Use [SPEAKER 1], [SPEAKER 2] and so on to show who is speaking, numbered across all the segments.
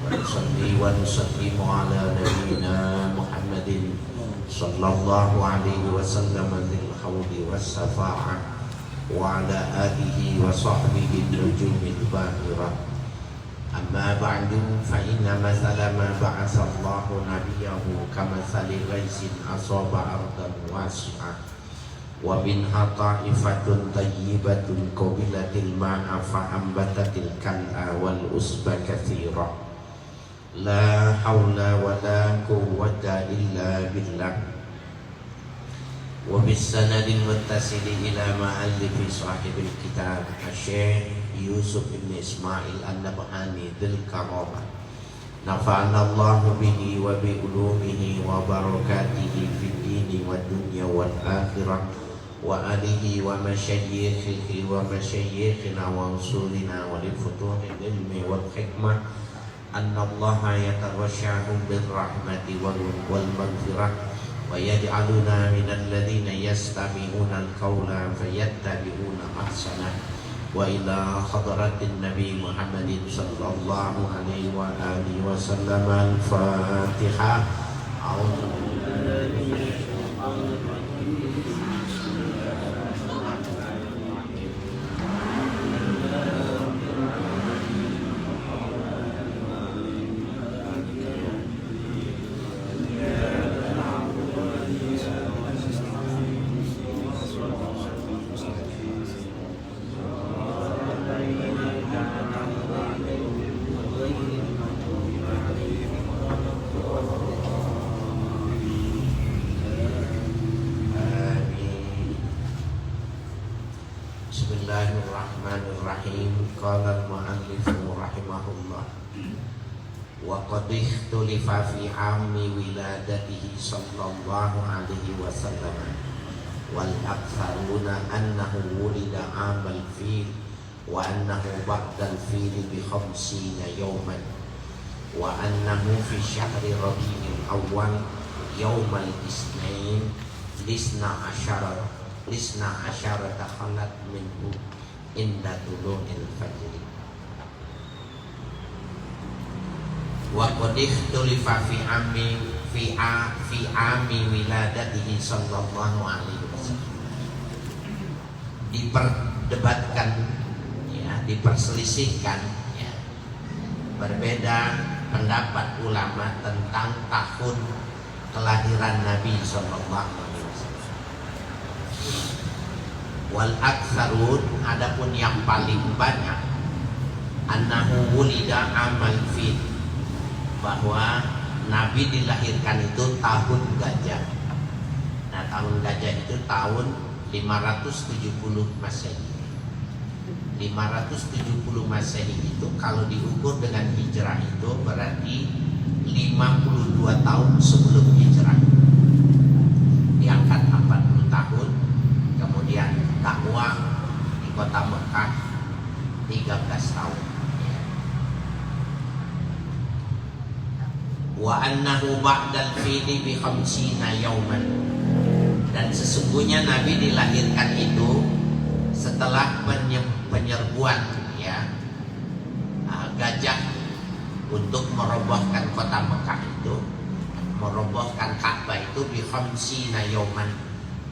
[SPEAKER 1] ونصلي ونسلم على نبينا محمد صلى الله عليه وسلم ذي الحوض والشفاعة وعلى آله وصحبه النجوم الباهرة. أما بعد فإن مثل ما بعث الله نبيه كمثل غيث أصاب أرضا واسعة ومنها طائفة طيبة قبلت الماء فأنبتت الكلأ والأسب كثيرا لا حول ولا قوة إلا بالله. وبالسند المتصل إلى مؤلف صاحب الكتاب الشيخ يوسف بن إسماعيل النبهاني ذي الكرامة نفعنا الله به وبعلومه وبركاته في الدين والدنيا والآخرة وآله ومشايخه ومشايخنا وانصرنا ولفتوح العلم والحكمة أن الله يتغشاهم بالرحمة والمغفرة ويجعلنا من الذين يستمعون القول فيتبعون أحسنه. وإلى حضرة النبي محمد صلى الله عليه وآله وسلم الفاتحة. أعوذ بالله من الشيطان الرجيم. Bismillahirrahmanirrahim. Qala al-mu'allif rahimahullah wa qad ikhtulifa fi ammi wiladatihi sallallahu alaihi wasallam wal aktharuna annahu wulida amal fil wa annahu ba'dal fil bi 50 yawman wa annahu fi syahri rabi'il awwal yawmal isnain lisna asyara takhalat minhu inda tulu'il fajri. Wa qad ikhtulifa fi ammi wiladatihi sallallahu alaihi wasallam. Diperdebatkan ya, diperselisihkan ya. Berbeda pendapat ulama tentang tahun kelahiran Nabi sallallahu alaihi wasallam. Wal aktsarun, adapun yang paling banyak, annahu wulida amal fil, bahwa Nabi dilahirkan itu tahun gajah. Nah, tahun gajah itu tahun 570 Masehi. 570 Masehi itu kalau diukur dengan hijrah itu berarti 52 tahun sebelum hijrah. Diangkat 40 tahun, kemudian dakwah di kota Mekah 13 tahun. Wa annahu ba'dal fili bi 50 yauman, dan sesungguhnya Nabi dilahirkan itu setelah penyerbuan ya gajah untuk merobohkan kota Mekah itu, merobohkan Ka'bah itu bi 50 yauman,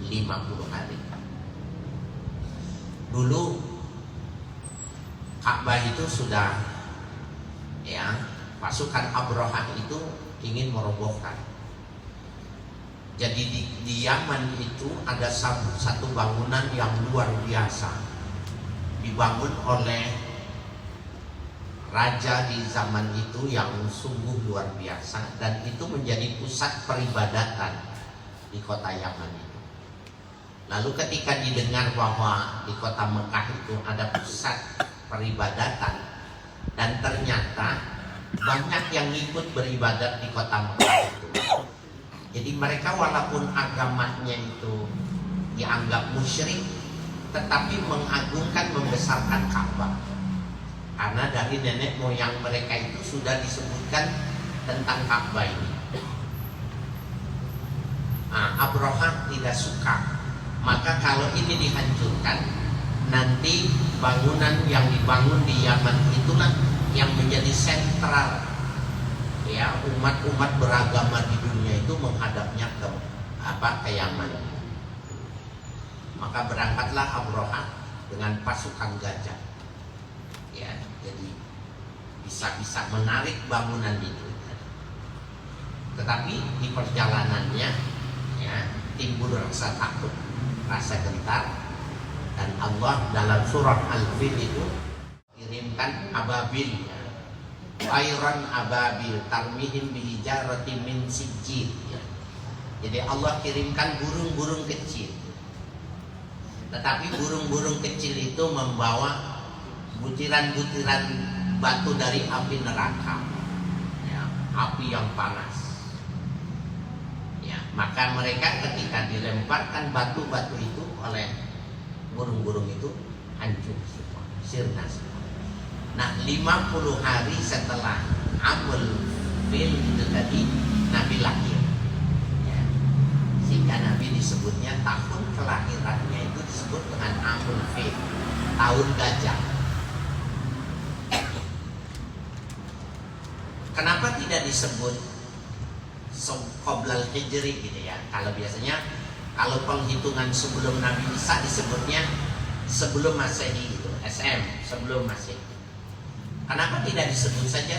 [SPEAKER 1] 50 hari. Dulu Ka'bah itu sudah ya, pasukan Abrahah itu ingin merobohkan. Jadi di Yaman itu ada satu bangunan yang luar biasa, dibangun oleh raja di zaman itu yang sungguh luar biasa, dan itu menjadi pusat peribadatan di kota Yaman itu. Lalu ketika didengar bahwa di kota Mekah itu ada pusat peribadatan, dan ternyata banyak yang ikut beribadat di kota Mekah itu. Jadi mereka walaupun agamanya itu dianggap musyrik, tetapi mengagungkan, membesarkan Ka'bah. Karena dari nenek moyang mereka itu sudah disebutkan tentang Ka'bah ini. Abraham tidak suka. Maka kalau ini dihancurkan, nanti bangunan yang dibangun di Yaman itulah yang menjadi sentral ya umat-umat beragama di dunia itu menghadapnya ke Yaman. Maka berangkatlah Abraha dengan pasukan gajah, ya, jadi bisa menarik bangunan itu. Tetapi di perjalanannya, ya, timbul rasa takut, rasa gentar, dan Allah dalam surah Al-Fil itu kirimkan ababil, ya, Ayran ababil tarmihim bihijarati min sijil, ya. Jadi Allah kirimkan burung-burung kecil. Tetapi burung-burung kecil itu membawa butiran-butiran batu dari api neraka, ya, api yang panas. Ya, maka mereka ketika dilemparkan batu-batu itu oleh burung-burung itu hancur semua, sirna semua. Nah, 50 hari setelah Amul Fil itu tadi Nabi lahir, ya. Sehingga Nabi disebutnya tahun kelahirannya itu disebut dengan Amul Fil, tahun gajah. Kenapa tidak disebut Qoblal Hijri gitu ya? Kalau biasanya kalau penghitungan sebelum Nabi Isa disebutnya sebelum Masehi gitu, SM, sebelum Masehi. Kenapa tidak disebut saja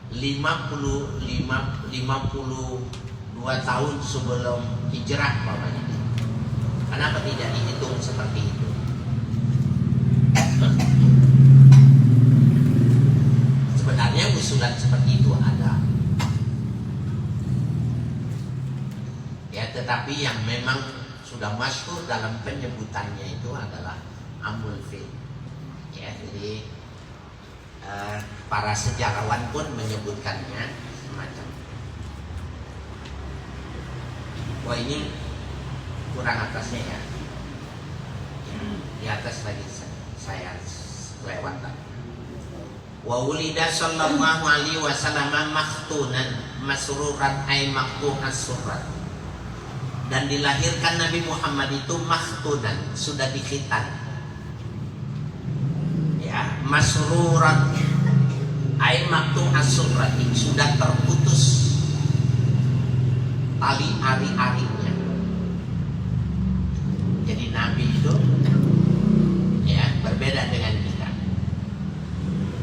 [SPEAKER 1] 52 tahun sebelum hijrah umpamanya? Kenapa tidak dihitung seperti itu? Sebenarnya usulan seperti itu ada, ya, tetapi yang memang sudah masyhur dalam penyebutannya itu adalah Amul Fil, ya. Jadi para sejarawan pun menyebutkannya semacam. Wah, ini kurang atasnya ya. Di atas lagi saya lewat tadi. Wa wulida sallallahu alaihi wasallam makhtunan masruran ay maqtu'as surat. Dan dilahirkan Nabi Muhammad itu makhtunan, sudah dikhitan. Ya, masruran ay maqtu'as surat, sudah terputus tali ari-arinya. Jadi Nabi itu, ya, berbeda dengan kita.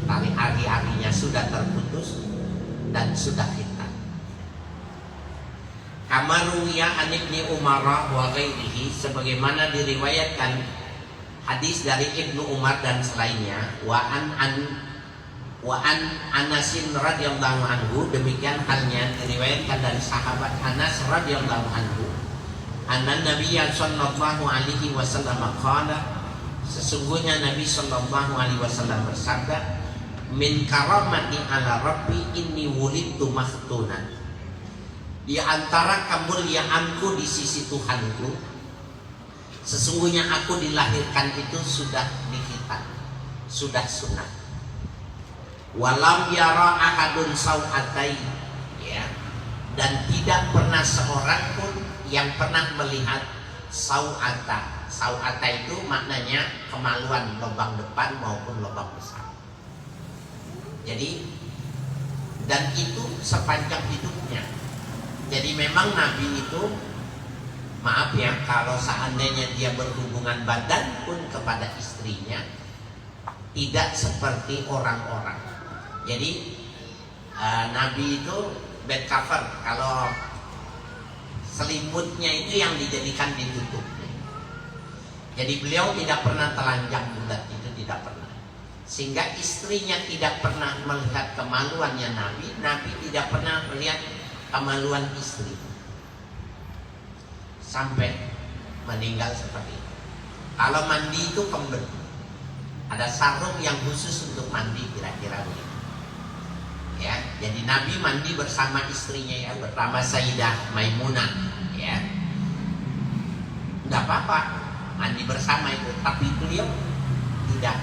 [SPEAKER 1] Tali ari-arinya sudah terputus dan sudah hitam. Kamaruya an Ibni Umar wa ghairihi, sebagaimana diriwayatkan hadis dari Ibnu Umar dan selainnya, wa an Anasin radhiyallahu anhu, demikian halnya diriwayatkan dari sahabat Anas radhiyallahu anhu, anna Nabiyya sallallahu alaihi wasallam qala, sesungguhnya Nabi sallallahu alaihi wasallam bersabda, min karamati ala rabbi inni wulidtu makhtunan, di antara kemuliaanku di sisi Tuhanku, sesungguhnya aku dilahirkan itu sudah dikhitan, sudah sunat. Walam yara ahadun sau'atai, ya, dan tidak pernah seorang pun yang pernah melihat sau'ata. Sau'ata itu maknanya kemaluan, lubang depan maupun lubang besar. Jadi, dan itu sepanjang hidupnya. Jadi memang Nabi itu, maaf ya, kalau seandainya dia berhubungan badan pun kepada istrinya, tidak seperti orang-orang. Jadi Nabi itu bed cover, kalau selimutnya itu yang dijadikan ditutup. Jadi beliau tidak pernah telanjang bulat, itu tidak pernah. Sehingga istrinya tidak pernah melihat kemaluannya Nabi, Nabi tidak pernah melihat kemaluan istri sampai meninggal seperti itu. Kalau mandi itu kemben, ada sarung yang khusus untuk mandi, kira-kira begitu. Ya, jadi Nabi mandi bersama istrinya, ya, bersama Sayyidah Maimunah, ya. Enggak apa-apa mandi bersama itu, tapi beliau tidak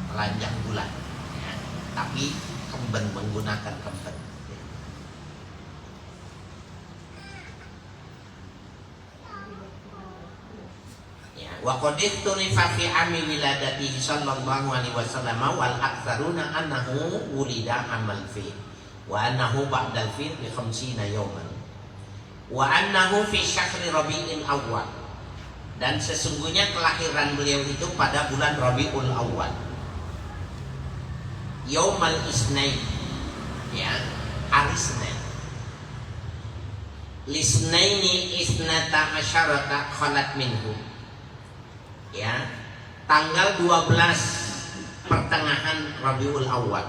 [SPEAKER 1] telanjang bulat, ya, tapi kemben, menggunakan kemben. Ya, Wa qad ikhtulifa fi ami wiladatihi sallallahu alaihi wasallam wal aktsaruna annahu wulida amal fi wa annahu ba'dal fi bi 50 yawman wa annahu fi syahri Rabiul Awwal, dan sesungguhnya kelahiran beliau itu pada bulan Rabiul Awwal, Yaumal Isnain, ya, hari Senin. Lisnaini isnata asyarata khalat minhu, ya, tanggal 12 pertengahan Rabiul Awwal,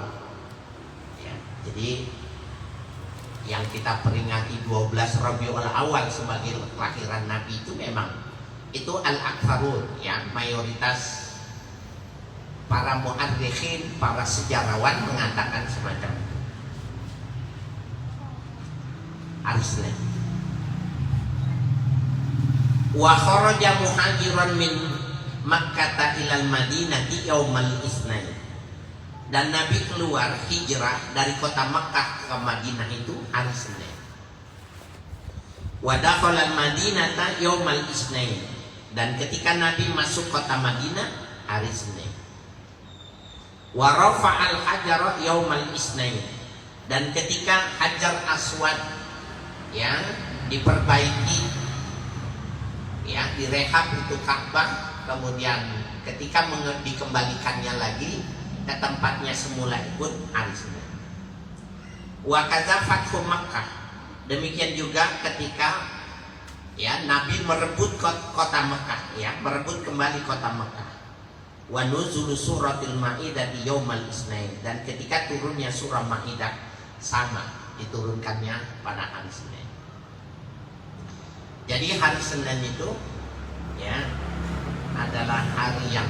[SPEAKER 1] ya. Jadi yang kita peringati 12 Rabiul Awal sebagai kelahiran Nabi itu memang itu al-aktsarun, ya, mayoritas para mu'arrikhin, para sejarawan mengatakan semacam itu. Arslan. Wa kharaja muhajiran min Makkah ilal Madinati yaumal Isnain, dan Nabi keluar hijrah dari kota Makkah ke Madinah itu hari Senin. Wa dakhala al-Madinata yaumal Isnain, dan ketika Nabi masuk kota Madinah hari Senin. Wa rafa'al hajara yaumal Isnain, dan ketika Hajar Aswad, ya, diperbaiki, ya, direhab itu Ka'bah, kemudian ketika dikembalikannya lagi ke tempatnya semula ikut hari Senin. Wa kadza fathu Makkah, demikian juga ketika, ya, Nabi merebut kota Makkah, ya, merebut kembali kota Makkah. Wa nuzul suratil Maidah di yaumal Isnain, dan ketika turunnya surah Maidah sama diturunkannya pada hari Senin. Jadi hari Senin itu, ya, adalah hari yang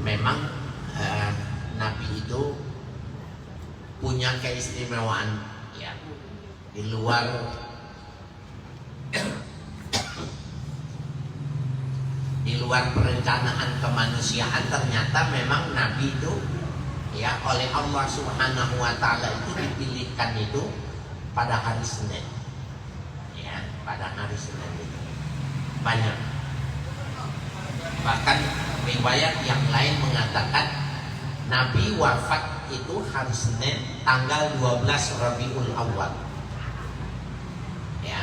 [SPEAKER 1] memang Nabi itu punya keistimewaan, ya, di luar perencanaan kemanusiaan. Ternyata memang Nabi itu, ya, oleh Allah Subhanahu wa taala itu dipilihkan itu pada hari Senin, ya, pada hari Senin itu banyak. Bahkan riwayat yang lain mengatakan Nabi wafat itu hari Senin tanggal 12 Rabiul Awal, ya.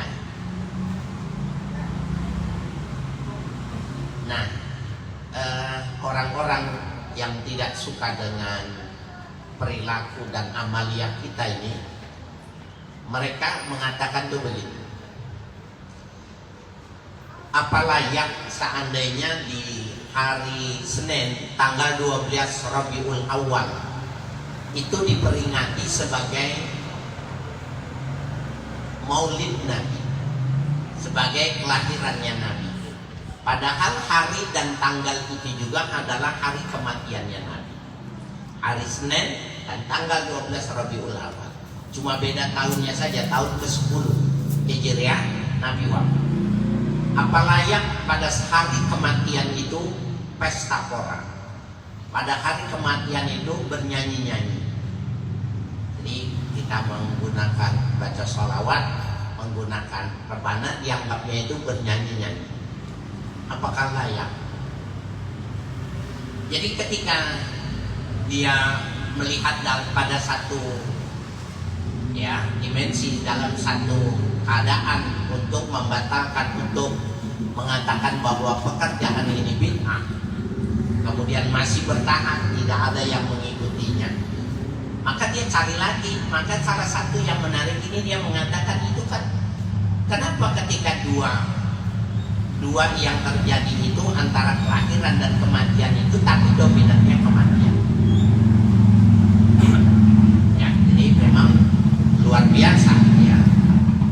[SPEAKER 1] Nah, orang-orang yang tidak suka dengan perilaku dan amalia kita ini, mereka mengatakan tuh begitu. Apa layak seandainya di hari Senin tanggal 12 Rabiul Awal itu diperingati sebagai Maulid Nabi, sebagai kelahirannya Nabi, padahal hari dan tanggal itu juga adalah hari kematiannya Nabi. Hari Senin dan tanggal 12 Rabiul Awal, cuma beda tahunnya saja, tahun ke-10 Hijriah Nabi wafat. Apa layak pada hari kematian itu pesta pora, pada hari kematian itu bernyanyi-nyanyi. Jadi kita menggunakan baca sholawat, menggunakan rebana, dianggapnya itu bernyanyi-nyanyi. Apakah layak? Jadi ketika dia melihat pada satu, ya, dimensi, dalam satu keadaan untuk membatalkan, untuk mengatakan bahwa pekerjaan ini bid'ah, kemudian masih bertahan, tidak ada yang mengikutinya, maka dia cari lagi. Maka salah satu yang menarik ini, dia mengatakan itu kan, kenapa ketika dua yang terjadi itu antara kelahiran dan kematian itu, tapi dominannya kematian, ya. Jadi memang luar biasa, ya,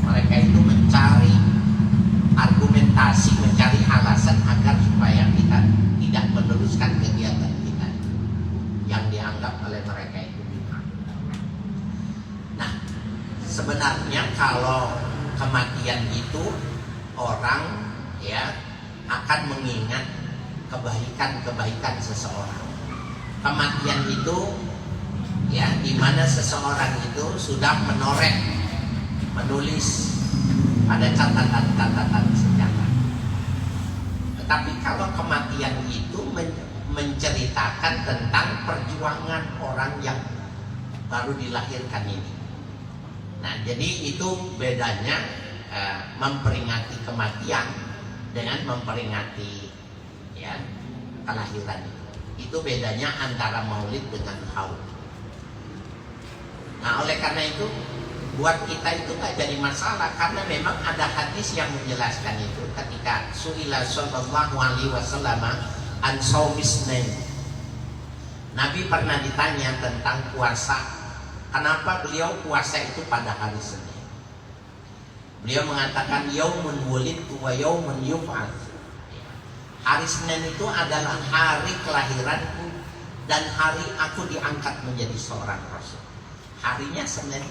[SPEAKER 1] mereka itu mencari argumentasi, mencari alasan agar supaya kita tidak meneruskan kegiatan kita yang dianggap oleh mereka itu bid'ah. Nah, sebenarnya kalau kematian itu orang, ya, akan mengingat kebaikan-kebaikan seseorang. Kematian itu, ya, di mana seseorang itu sudah menulis pada catatan-catatan sejarah Tapi kalau kematian itu menceritakan tentang perjuangan orang yang baru dilahirkan ini. Nah, jadi itu bedanya memperingati kematian dengan memperingati ya kelahiran itu. Itu bedanya antara maulid dengan haul. Nah, oleh karena itu buat kita itu nggak jadi masalah, karena memang ada hadis yang menjelaskan itu. Ketika Su'ila sallallahu alaihi wasallam an shaumisnain, Nabi pernah ditanya tentang puasa. Kenapa beliau puasa itu pada hari Senin? Beliau mengatakan yaumun wulidtu wa yaumun yub'ats. Hari Senin itu adalah hari kelahiranku dan hari aku diangkat menjadi seorang rasul. Harinya Senin.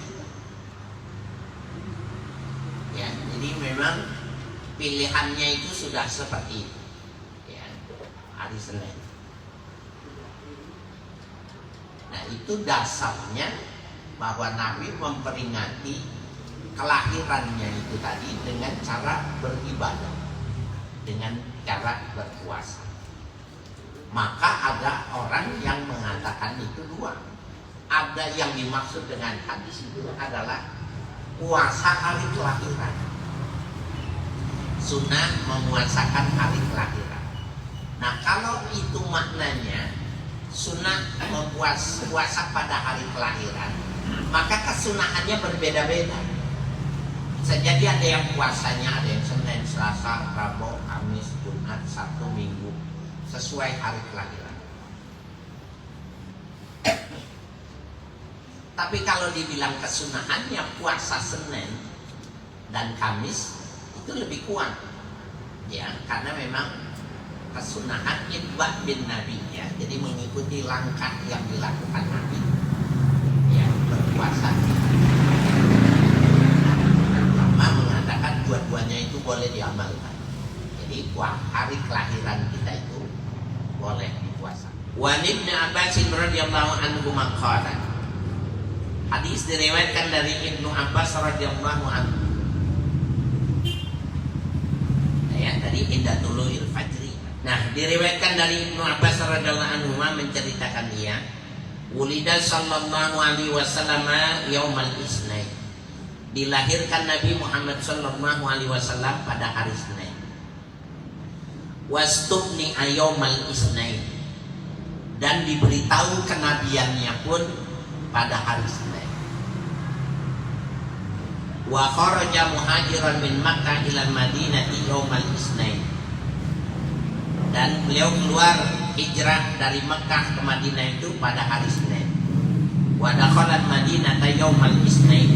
[SPEAKER 1] Ya, jadi memang pilihannya itu sudah seperti itu. Ya, hari Senin. Nah, itu dasarnya bahwa Nabi memperingati kelahirannya itu tadi dengan cara beribadah, dengan cara berpuasa. Maka ada orang yang mengatakan itu dua. Ada yang dimaksud dengan hadis itu adalah puasa hari kelahiran, sunnah memuasakan hari kelahiran. Nah, kalau itu maknanya sunnah puasa pada hari kelahiran, maka kesunahannya berbeda-beda. Bisa jadi ada yang puasanya ada yang Senin, Selasa, Rabu, Kamis, Jumat, Sabtu, Minggu, sesuai hari kelahiran. Tapi kalau dibilang kesunahannya puasa Senin dan Kamis itu lebih kuat, ya, karena memang kesunahan itba bin Nabi, ya, jadi mengikuti langkah yang dilakukan Nabi, ya, berpuasa. Ulama mengatakan dua-duanya itu boleh diamalkan. Jadi hari kelahiran kita itu boleh dipuasa. Wa Ibnu Abbas radhiyallahu anhu maqala. Hadis diriwayatkan dari Ibnu Abbas radhiyallahu anhu. Ya, tadi indah tulu'il fajri. Nah, diriwayatkan dari Ibnu Abbas radhiyallahu anhu menceritakan dia, Wulida sallallahu alaihi wasallam yaumal isnain. Dilahirkan Nabi Muhammad sallallahu alaihi wasallam pada hari Senin. Wastubni yaumal isnain. Dan diberitahu kenabiannya pun pada hari Senin. Wa kharaja muhajiran min Makkah ila Madinati yaumal isnain. Dan beliau keluar hijrah dari Mekah ke Madinah itu pada hari Senin. Wa dakhala Madinata yaumal isnain.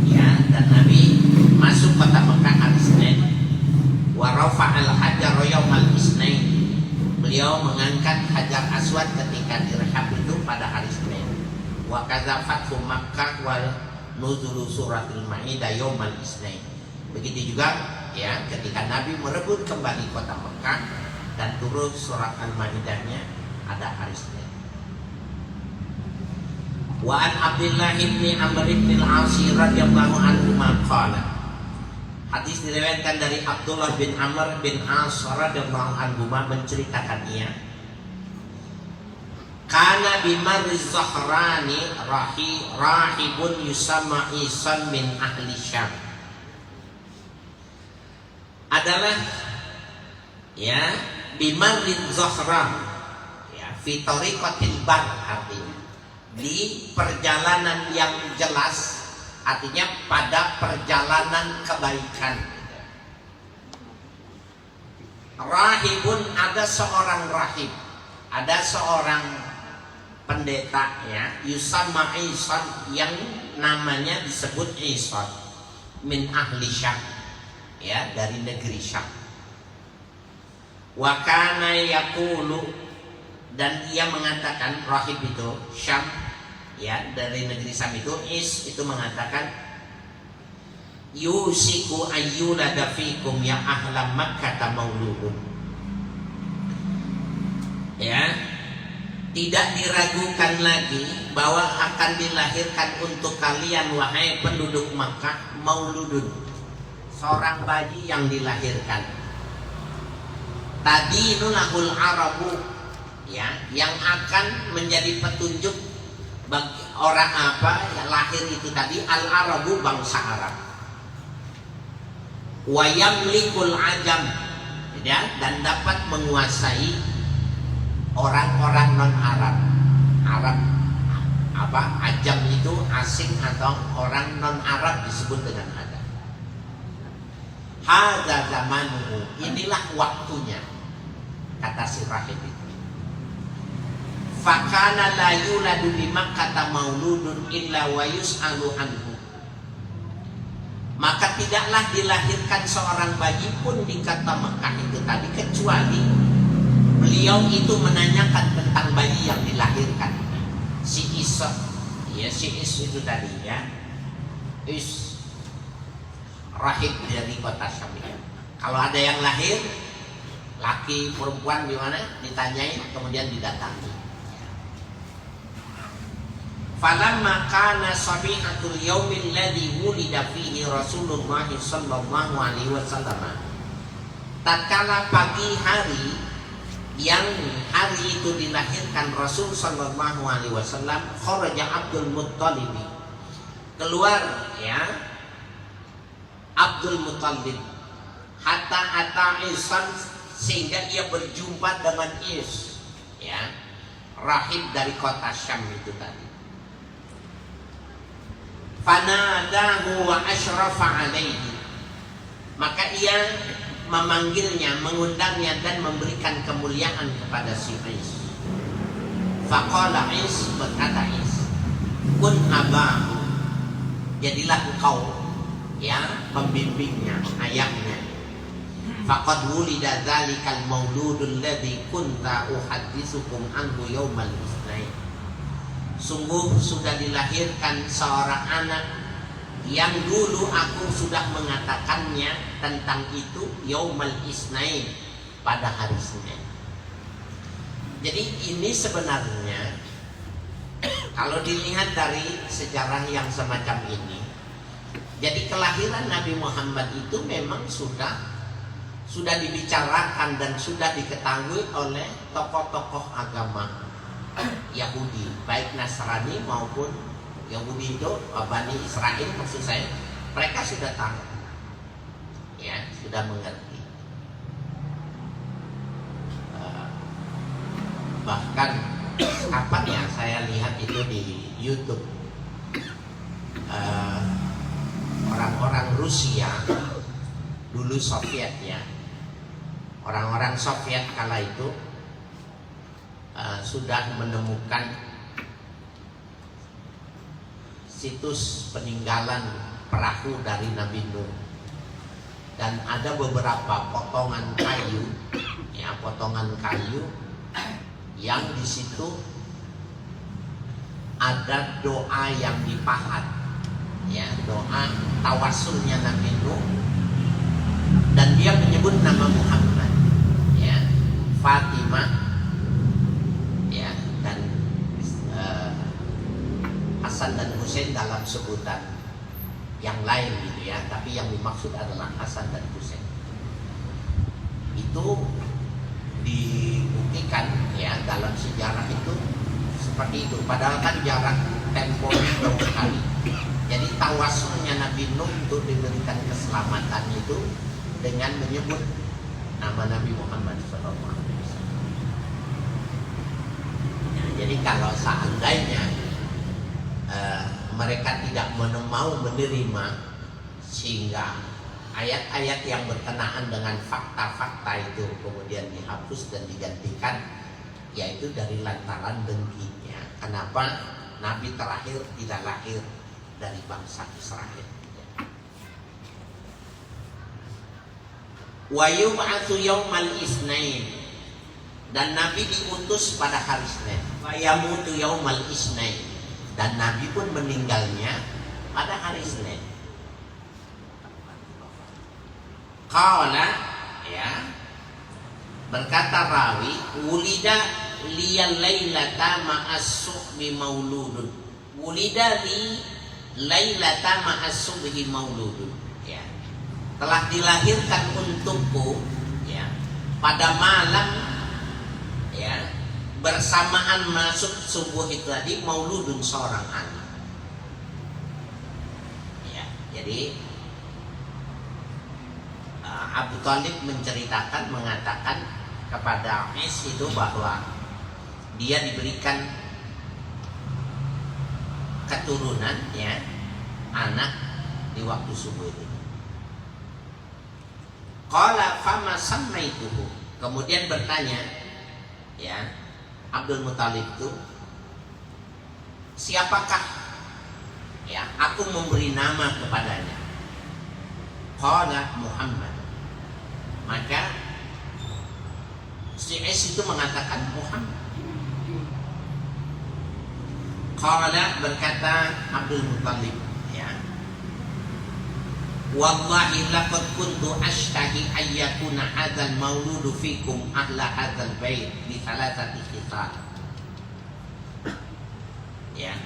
[SPEAKER 1] Ya, dan Nabi masuk kota Mekah hari Senin. Wa rafa'al hajar yaumal isnain. Beliau mengangkat Hajar Aswad ketika direhab itu pada hari Senin. Wa kadzafatu Makkah wal nuzulu suratul Maidah yaumal isnain. Begitu juga ya ketika Nabi merebut kembali kota Mekah dan turun surat Al-Maidahnya ada hari Senin. Wa an Abdullah bin Amr bin Al-As radhiyallahu anhu qala. Hadis diriwayatkan dari Abdullah bin Amr bin As radhiyallahu anhu menceritakan ia, kana bimarriz Zahrani rahibun yusamma Isan min ahli Syam. Adalah ya bimarriz Zahran, ya fi tariqatil bar, artinya di perjalanan yang jelas, artinya pada perjalanan kebaikan. Rahibun, ada seorang rahib, ada seorang pendeta ya, yusamma Isan, yang namanya disebut Isan, min ahli Syam, ya, dari negeri Syam. Wa kana yaqulu, dan ia mengatakan, rahib itu Syam, ya, dari negeri Syam itu mengatakan, yusiku ayyulada fikum ya ahlam Makkah mauludun. Ya, tidak diragukan lagi bahwa akan dilahirkan untuk kalian wahai penduduk Makkah mauludun, seorang bayi yang dilahirkan. tadinu lahul arabu, ya, yang akan menjadi petunjuk bagi orang apa yang lahir itu tadi, al arabu, bangsa Arab. Wa yamlikul ajam, ya, dan dapat menguasai orang-orang non Arab. Arab apa, ajam itu asing atau orang non Arab disebut dengan ajam. Hadza zamanuhu, inilah waktunya, kata si rahib itu. Fakana la yuladu bi Makkah mauludun illa wa yus'alu anhu, maka tidaklah dilahirkan seorang bayi pun di kota Mekah itu tadi kecuali beliau itu menanyakan tentang bayi yang dilahirkan. Si Isa, ya, si Is itu tadi, ya, Is rahib dari kota Syam. Kalau ada yang lahir, laki perempuan gimana, ditanyain, kemudian didatangi. Falamma kana sabihatul yaumil ladzi wulida fihi Rasulullah sallallahu alaihi wasallam, tatkala pagi hari yang hari itu dilahirkan Rasul sallallahu alaihi wasallam, kharaja Abdul Muttalib, keluar, ya, Abdul Muttalib, hatta ata Isan, sehingga ia berjumpa dengan Is, ya, rahib dari kota Syam itu tadi. Fanadahu wa asyrafa alaihi, maka ia memanggilnya, mengundangnya dan memberikan kemuliaan kepada si Is. Faqala Is, berkata Is, kun abahu, jadilah engkau, ya, pembimbingnya, ayahnya. Faqad wulida dzalikal mauludul ladzi kunta uhadditsukum anhu yaumal isnain, sungguh sudah dilahirkan seorang anak yang dulu aku sudah mengatakannya tentang itu, yaumal isnain, pada hari Senin. Jadi ini sebenarnya kalau dilihat dari sejarah yang semacam ini, jadi kelahiran Nabi Muhammad itu memang sudah dibicarakan dan sudah diketahui oleh tokoh-tokoh agama Yahudi, baik Nasrani maupun Yahudi itu, Bani Israel maksud saya, mereka sudah tahu, ya, sudah mengerti. Bahkan kapan ya saya lihat itu di YouTube, orang-orang Rusia dulu, Soviet, ya, orang-orang Soviet kala itu sudah menemukan situs peninggalan perahu dari Nabi Nuh, dan ada beberapa potongan kayu, ya, potongan kayu yang di situ ada doa yang dipahat, ya, doa tawasulnya Nabi Nuh, dan dia menyebut nama Muhammad, ya, Fatimah, ya, dan Hasan dan Husain dalam sebutan yang lain gitu, ya, tapi yang dimaksud adalah Hasan dan Husain. Itu dibuktikan, ya, dalam sejarah itu seperti itu, padahal kan jarak temponya jauh sekali. Jadi tawasulnya Nabi Nuh untuk diberikan keselamatan itu dengan menyebut nama Nabi Muhammad SAW. Nah, jadi kalau seandainya mereka tidak mau menerima, sehingga ayat-ayat yang berkenaan dengan fakta-fakta itu kemudian dihapus dan digantikan, yaitu dari lantaran dengkinya. Kenapa Nabi terakhir tidak lahir dari bangsa Israel? Wa yub'atsu yaumal isnain, dan Nabi diutus pada hari Senin. Wa yamutu yaumal isnain, dan Nabi pun meninggalnya pada hari Senin. Qala, ya, berkata rawi, wulida liyal lailata ma'as-subhi mauludun. Wulida li lailata ma'as-subhi mauludun, ya. Telah dilahirkan untukku, ya, pada malam ya bersamaan masuk subuh itu tadi mauludun seorang anak. Ya, jadi Abu Thalib menceritakan, mengatakan kepada Ais itu bahwa dia diberikan keturunan ya, anak di waktu subuh itu. Qala fama sammaituhu, kemudian bertanya ya Abdul Muthalib itu, siapakah ya aku memberi nama kepadanya? Qala Muhammad, maka si Ais itu mengatakan Muhammad. Qala, berkata Abdul Muthalib ya, wallahi laqad kuntu ashtahi ayyakuna hadzal mauludu fikum ahla hadzal bait bi thalathati khital. Ya,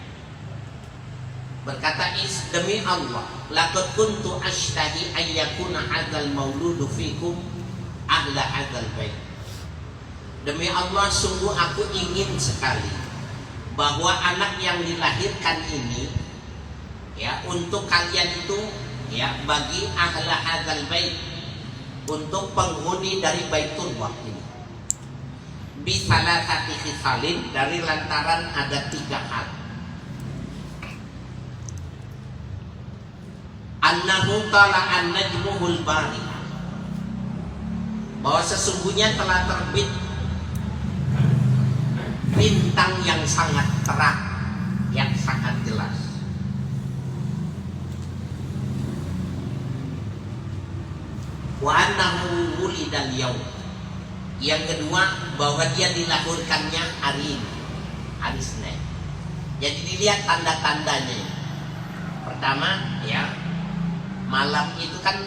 [SPEAKER 1] berkata Is, demi Allah, laqad kuntu ashtahi ayyakuna hadzal mauludu fikum ahla hadzal bait. Demi Allah, sungguh aku ingin sekali bahwa anak yang dilahirkan ini ya untuk kalian itu ya, bagi ahla hadzal bait, untuk penghuni dari Baitullah ini, bisalatati khisalin, dari lantaran ada 3 hal. Annahu tala'an najmuhul bari, bahwa sesungguhnya telah terbit bintang yang sangat terang, yang sangat jelas. Wa annahu wulidal yaum, yang kedua bahwa dia dilahirkannya hari ini, hari Senin. Jadi dilihat tanda-tandanya. Pertama ya, malam itu kan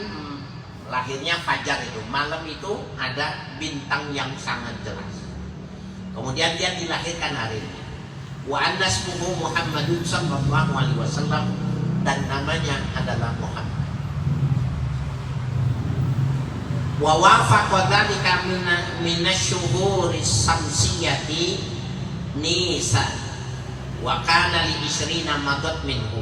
[SPEAKER 1] lahirnya fajar itu, malam itu ada bintang yang sangat jelas. Kemudian dia dilahirkan hari ini. Wa annasmuhu Muhammadun sallallahu alaihi wasallam, dan namanya adalah Muhammad. Wa wafaqa dzalika minasyuhuris samsiyati Nisan wa kana li isrina madat minhu.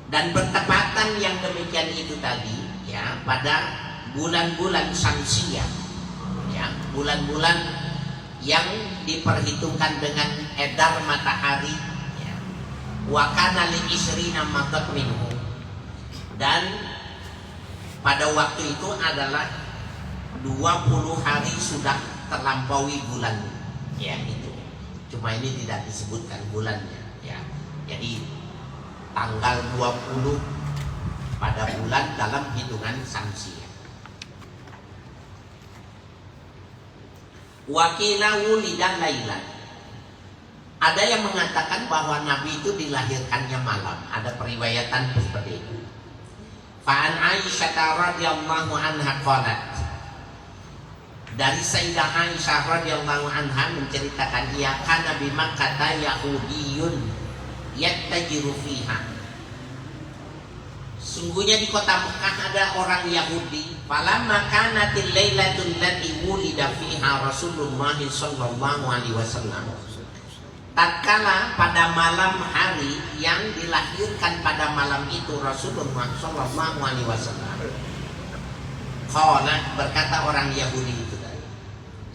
[SPEAKER 1] Dan bertepatan yang demikian itu tadi ya pada bulan-bulan samsiyah ya, bulan-bulan yang diperhitungkan dengan edar matahari ya. Wa kana li isrina madat minhu, dan pada waktu itu adalah 20 hari sudah terlampaui bulan ya itu. Cuma ini tidak disebutkan bulannya ya. Jadi tanggal 20 pada bulan dalam hitungan samsiyah. Wakila wulida lailan. Ada yang mengatakan bahwa Nabi itu dilahirkannya malam. Ada periwayatan seperti itu. Fa'an Aisyah radhiyallahu anha qalat, dari Sayyidah Aisyah radhiyallahu anha menceritakan, ia kana bi Makkah yahudiyun yattajiru fiha. Sungguhnya di kota Mekah ada orang Yahudi. Falamma kanatil lailatul lati wulida fiha Rasulullah sallallahu alaihi wasallam. Tatkala pada malam hari yang dilahirkan pada malam itu Rasulullah sallallahu alaihi wasallam. Qala, berkata orang Yahudi itu tadi,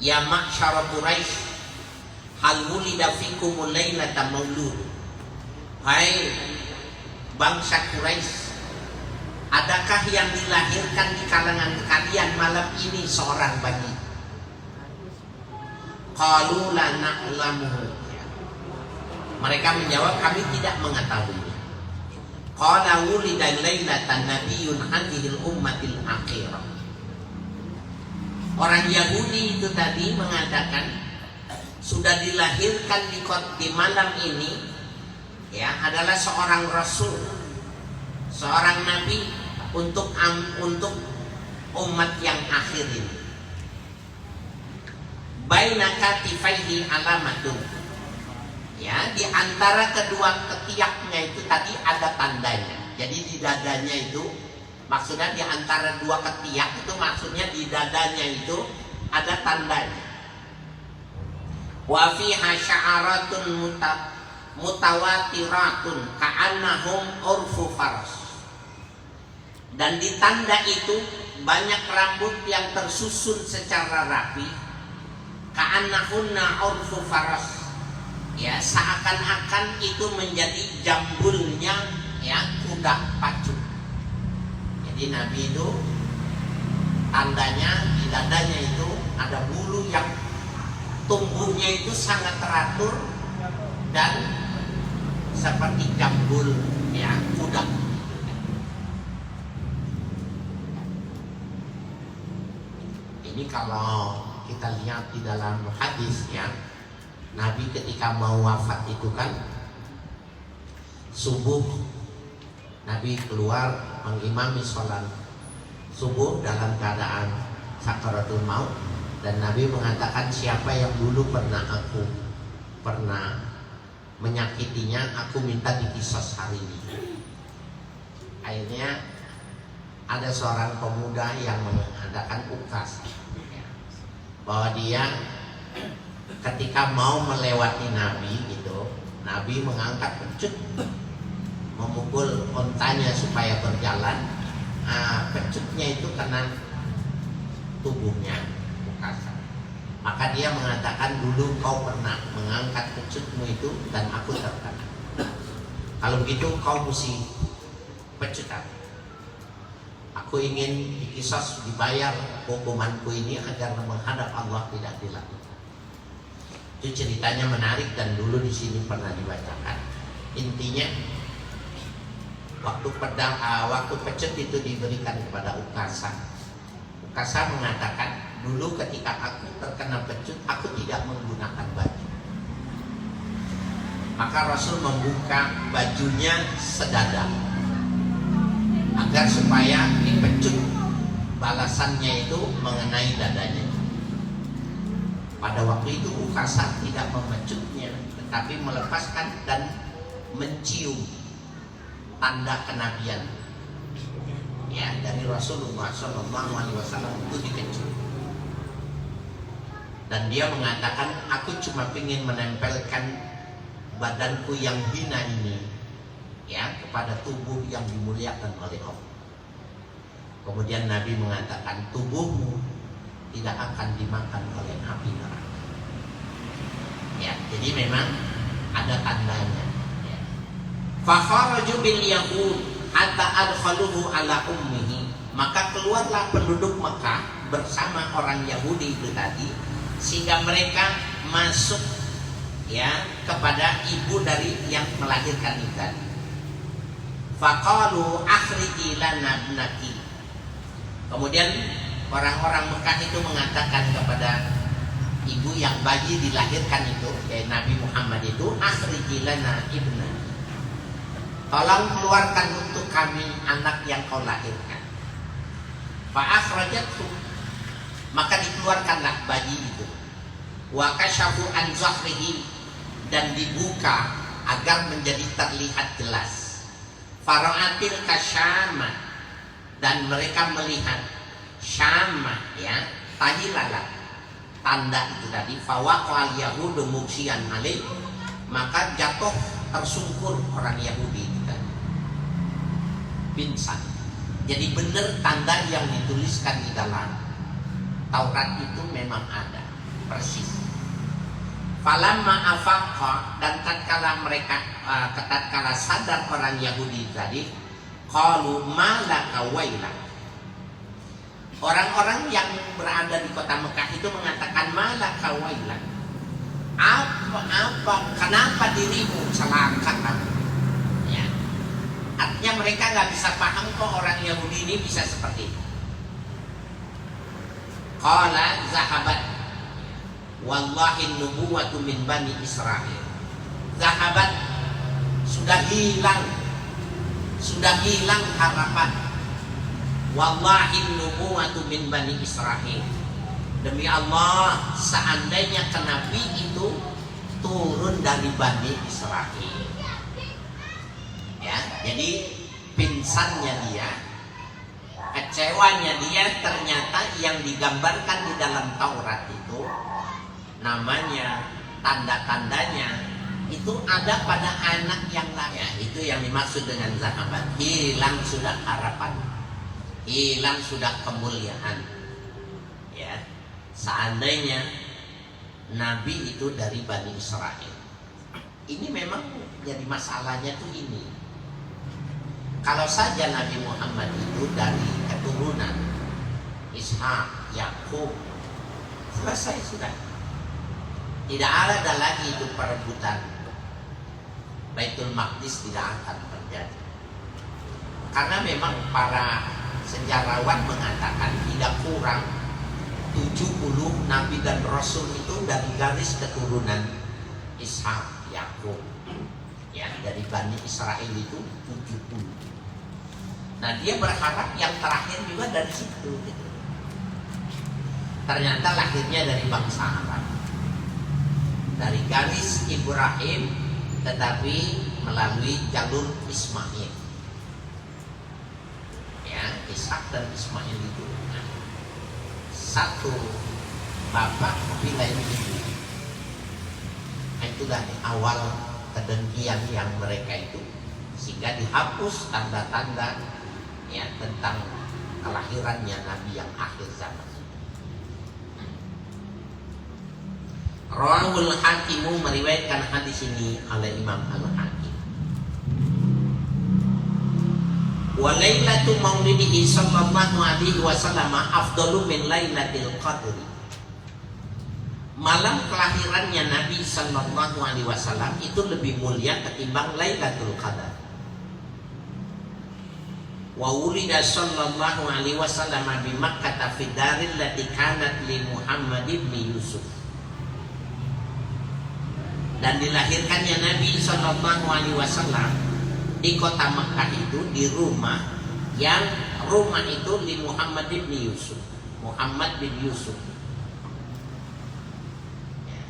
[SPEAKER 1] ya ma'syara Quraisy, hal wulida fikumul lailata maulud. Hai bangsa Quraisy, adakah yang dilahirkan di kalangan kalian malam ini seorang bayi? Qalu la na'lamu. Mereka menjawab, kami tidak mengetahuinya. Qala wulida lailatan nabiyyun hadhil ummatil akhirah. Orang Yahudi itu tadi mengatakan sudah dilahirkan di malam ini ya adalah seorang rasul, seorang nabi untuk umat yang akhir ini. Baina katifaihi alamatun. Ya, di antara kedua ketiaknya itu tadi ada tandanya. Jadi di dadanya itu Maksudnya di antara dua ketiak itu, maksudnya di dadanya itu ada tandanya. Wa fiha sya'aratun mutawatiratun ka'annahum urfu faras. Dan di tanda itu banyak rambut yang tersusun secara rapi, ka'annahunna urfu faras. Ya, seakan-akan itu menjadi jambulnya ya kuda pacu. Jadi Nabi itu tandanya di dadanya itu ada bulu yang tumbuhnya itu sangat teratur dan seperti jambul ya kuda. Ini kalau kita lihat di dalam hadis ya, Nabi ketika mau wafat itu kan subuh, Nabi keluar mengimami sholat subuh dalam keadaan sakaratul maut, dan Nabi mengatakan siapa yang dulu pernah menyakitinya, aku minta dikisos hari ini. Akhirnya ada seorang pemuda yang mengadakan ukas bahwa dia ketika mau melewati Nabi gitu, Nabi mengangkat pecut, memukul ontanya supaya berjalan. Pecutnya itu kena tubuhnya Ukasa. Maka dia mengatakan, dulu kau pernah mengangkat pecutmu itu dan aku terkena. Kalau begitu kau mesti pecut aku. Aku ingin dikisos, dibayar hukumanku ini agar menghadap Allah tidak dilakukan. Itu ceritanya menarik dan dulu di sini pernah dibacakan. Intinya waktu pecut itu diberikan kepada Ukasa. Ukasa mengatakan, dulu ketika aku terkena pecut, aku tidak menggunakan baju. Maka Rasul membuka bajunya sedada agar supaya dipecut balasannya itu mengenai dadanya. Pada waktu itu Ukasa tidak memecutnya, tetapi melepaskan dan mencium tanda kenabian ya dari Rasulullah SAW itu dikecut. Dan dia mengatakan, aku cuma ingin menempelkan badanku yang hina ini ya kepada tubuh yang dimuliakan oleh Allah. Kemudian Nabi mengatakan, tubuhmu tidak akan dimakan oleh api neraka. Ya, jadi memang ada tandanya. Ya. Fakharaju bil yahud hatta adkhaluhu ala ummihi. Maka keluarlah penduduk Mekah bersama orang Yahudi itu tadi, sehingga mereka masuk ya kepada ibu dari yang melahirkan itu tadi. Faqalu akhriji lana ibnaki. Kemudian orang-orang Mekah itu mengatakan kepada ibu yang bayi dilahirkan itu, yaitu Nabi Muhammad itu, akhriji lana ibna. Tolong keluarkan untuk kami anak yang kau lahirkan. Fa akhrajathu. Maka dikeluarkanlah bayi itu. Wa kashafu an zahrihi, dan dibuka agar menjadi terlihat jelas. Fara'atil kasyama, dan mereka melihat syama ya tahi lalat, tanda itu tadi. Fawaqal yahudu muksian alaih, maka jatuh tersungkur orang Yahudi itu tadi, pingsan. Jadi benar tanda yang dituliskan di dalam Taurat itu memang ada persis. Falamma afaqa, dan tatkala mereka tatkala sadar orang Yahudi tadi, qalu malaka wailak. Orang-orang yang berada di kota Mekah itu mengatakan, malaka wailak. Kenapa dirimu celaka kamu? Ya. Artinya mereka nggak bisa paham kok orang Yahudi ini bisa seperti itu. Qala zahabat wallahi nubuwatu min bani Israel. Zahabat, sudah hilang harapan. Wallahi nubuwatu min bani Israel. Demi Allah, seandainya Nabi itu turun dari Bani Israel. Ya, jadi pingsannya dia kecewanya dia ternyata yang digambarkan di dalam Taurat itu namanya tanda-tandanya itu ada pada anak yang lain. Ya, itu yang dimaksud dengan zahabat. Hilang sudah harapan, hilang sudah kemuliaan. Ya, seandainya Nabi itu dari Bani Israel, ini memang jadi masalahnya tuh ini. Kalau saja Nabi Muhammad itu dari keturunan Ishak, Yakub, selesai sudah. Tidak ada lagi itu perebutan. Baitul Maqdis tidak akan terjadi. Karena memang para sejarawan mengatakan tidak kurang 70 Nabi dan Rasul itu dari garis keturunan Ishak, Yakub. Ya, dari Bani Israel itu 70. Nah, dia berharap yang terakhir juga dari situ gitu. Ternyata lahirnya dari bangsa Arab, dari garis Ibrahim, tetapi melalui jalur Ismail. Ya, Ishak dan Ismail itu satu bapak tapi lain ibu. Itu dari awal kedengkian yang mereka itu, sehingga dihapus tanda-tanda ya tentang kelahirannya Nabi yang akhir zaman. Rawahul Hakimu meriwayatkan hadis ini oleh Imam Al-Hakim. Wa lailatu maulidihi sallallahu alaihi wasallam afdalu min lailatul qadri. Malam kelahirannya Nabi sallallahu alaihi wasallam itu lebih mulia ketimbang Lailatul Qadar. Wa wulida sallallahu alaihi wasallam bi Makkah fi daril lati kanat li Muhammad ibn Yusuf. Dan dilahirkannya Nabi sallallahu alaihi wasallam di kota Makkah itu, di rumah yang rumah itu li Muhammad ibn Yusuf. Muhammad bin Yusuf. Ya.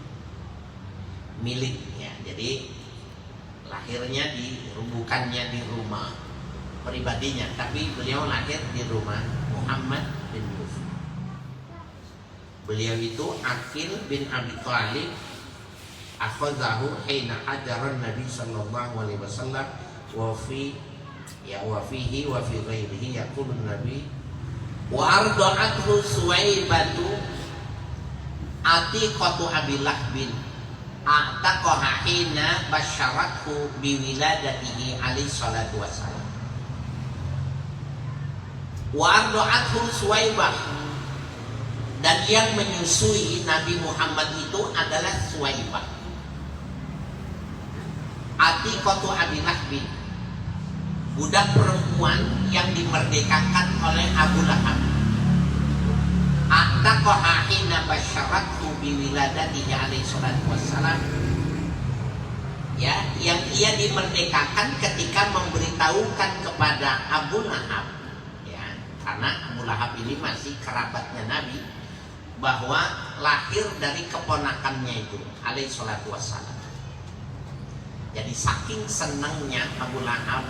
[SPEAKER 1] Miliknya. Jadi lahirnya bukannya di rumah pribadinya, tapi beliau lahir di rumah Muhammad bin Yusuf. Beliau itu Aqil bin Abi Thalib akhadhahu hina hajaran Nabi sallallahu alaihi wasallam wa fihi wa fi ghairihi yaqulu Nabi wa arda'athu Suwaibatu atiqatu Abi Lahbin a'taqaha hina basyarathu biwiladatihi alaihi salatu wassalam. Wa arda'athu Suwaibah, dan yang menyusui Nabi Muhammad itu adalah Suwaibah. Atiqatu Abi Lahbin, budak perempuan yang dimerdekakan oleh Abu Lahab. A'taqaha hina basyarathu biwiladatihi alaihi salatu wassalam. Ya, yang ia dimerdekakan ketika memberitahukan kepada Abu Lahab, karena Abu Lahab ini masih kerabatnya Nabi, bahwa lahir dari keponakannya itu alaihi salatu wassalam. Jadi saking senangnya Abu Lahab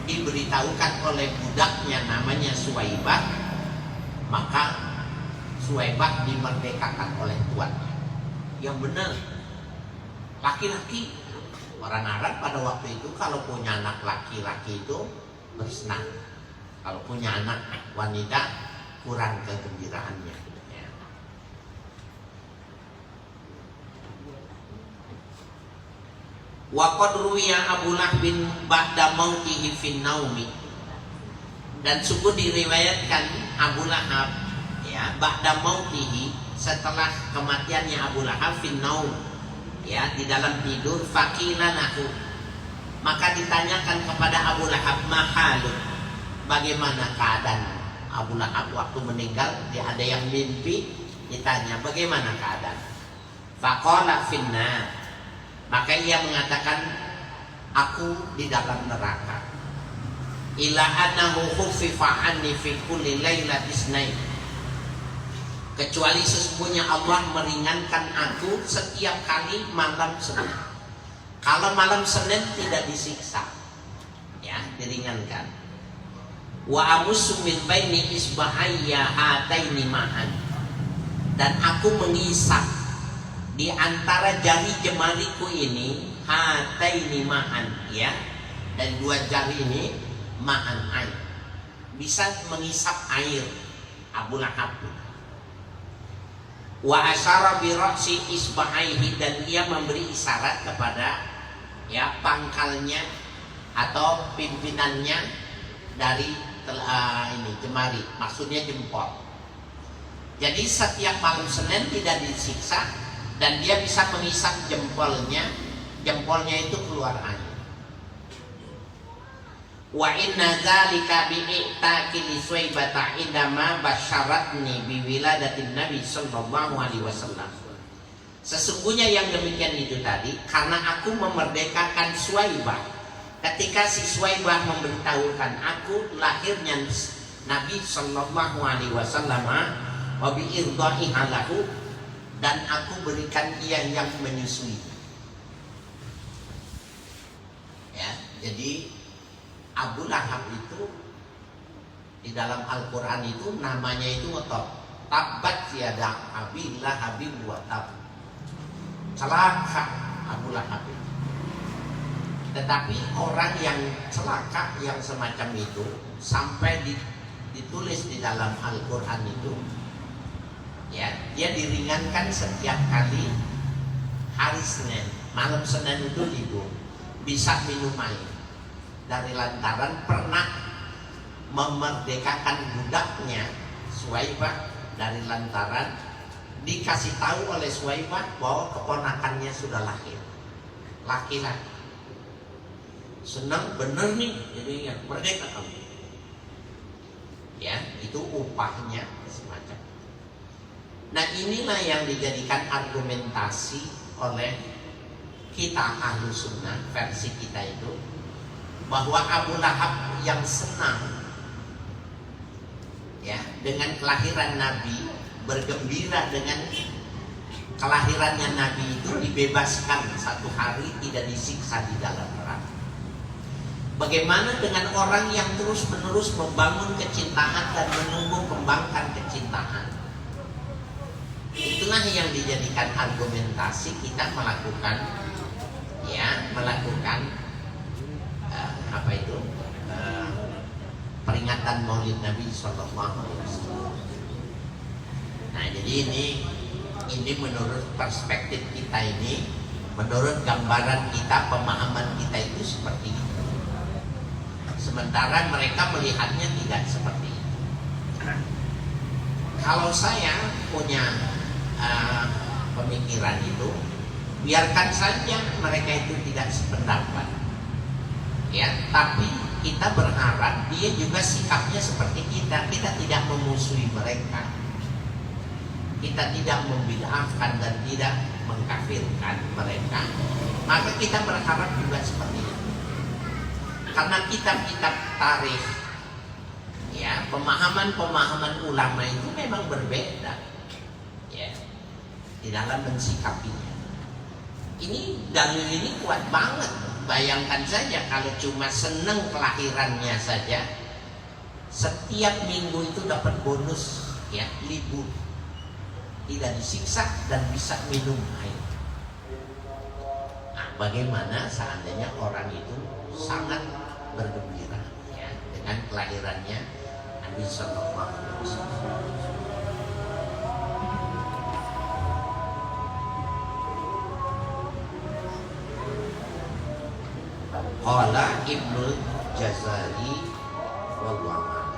[SPEAKER 1] diberitahukan oleh budaknya namanya Suwaibah, maka Suwaibah dimerdekakan oleh tuannya. Yang benar, laki-laki, orang Arab pada waktu itu kalau punya anak laki-laki itu bersenang. Kalau punya anak wanita kurang kegembiraannya. Ya. Wa qad ruwiya Abu Lahab bin ba'da mautihi fin naumi, dan sungguh diriwayatkan Abu Lahab ya ba'da mautihi, setelah kematiannya Abu Lahab fin naum, ya di dalam tidur, faqila lahu, maka ditanyakan kepada Abu Lahab, mahalu, bagaimana keadaan Abu Lahab waktu meninggal? Dia ada yang mimpi, ditanya bagaimana keadaan. Faqala finnar, maka ia mengatakan, aku di dalam neraka. Ila annahu khuffifa anni fi kulli lailatin isnain, kecuali sesungguhnya Allah meringankan aku setiap kali malam Senin. Kalau malam Senin tidak disiksa, ya, diringankan. Wa amussu min baini isbahayya hataini ma'an, dan aku mengisap di antara jari jemariku ini hataini ma'an, ya, dan dua jari ini ma'an, air, bisa mengisap air Abu Lahab. Wa asyara bi ra'si isbahaihi, dan ia memberi isyarat kepada, ya, pangkalnya atau pimpinannya dari ini jemari, maksudnya jempol. Jadi setiap malam Senin tidak disiksa dan dia bisa mengisap jempolnya itu keluar air. Wa inna dzalika bi'taqili suwaibata indama basyaratni biwiladatin Nabi sallallahu alaihi wasallam. Sesungguhnya yang demikian itu tadi karena aku memerdekakan Suwaibah. Ketika si Suwaibah memberitahukan aku lahirnya Nabi sallallahu alaihi wasallam wa bi irdaiha lahu, dan aku berikan dia yang menyusui. Ya, jadi Abu Lahab itu di dalam Al-Qur'an itu namanya itu tabat yada Abi Lahabin wa tab. Celaka Abu Lahab itu. Tetapi orang yang celaka yang semacam itu sampai ditulis di dalam Al-Quran itu, ya, dia diringankan setiap kali hari Senin, malam Senin itu libur, bisa minum air dari lantaran pernah memerdekakan budaknya Suwaibah, dari lantaran dikasih tahu oleh Suwaibah bahwa keponakannya sudah lahir, laki-laki. Senang bener nih, jadi yang merdeka kamu. Ya, itu upahnya semacam. Nah, inilah yang dijadikan argumentasi oleh kita ahlu sunnah versi kita itu, bahwa Abu Lahab yang senang, ya, dengan kelahiran Nabi, bergembira dengan kelahirannya Nabi itu, dibebaskan satu hari tidak disiksa di dalam neraka. Bagaimana dengan orang yang terus-menerus membangun kecintaan dan menumbuh kembangkan kecintaan? Itulah yang dijadikan argumentasi kita melakukan, ya, peringatan Maulid Nabi Sallallahu Alaihi Wasallam. Nah, jadi ini menurut perspektif kita ini, menurut gambaran kita, pemahaman kita itu seperti itu. Sementara mereka melihatnya tidak seperti itu. Kalau saya punya pemikiran itu, biarkan saja mereka itu tidak sependapat, ya. Tapi kita berharap dia juga sikapnya seperti kita. Kita tidak memusuhi mereka, kita tidak membid'ahkan dan tidak mengkafirkan mereka. Maka kita berharap juga seperti itu. Karena kitab-kitab tarikh, ya, pemahaman ulama itu memang berbeda, ya, di dalam mensikapinya. Ini dalil ini kuat banget. Bayangkan saja kalau cuma seneng kelahirannya saja, setiap minggu itu dapat bonus, ya, libur, tidak disiksa dan bisa minum air. Nah, bagaimana seandainya orang itu sangat bergembira, ya, dengan kelahirannya Nabi Sallallahu Alaihi Wasallam. Qala Ibnul Jazari wallahu a'lam.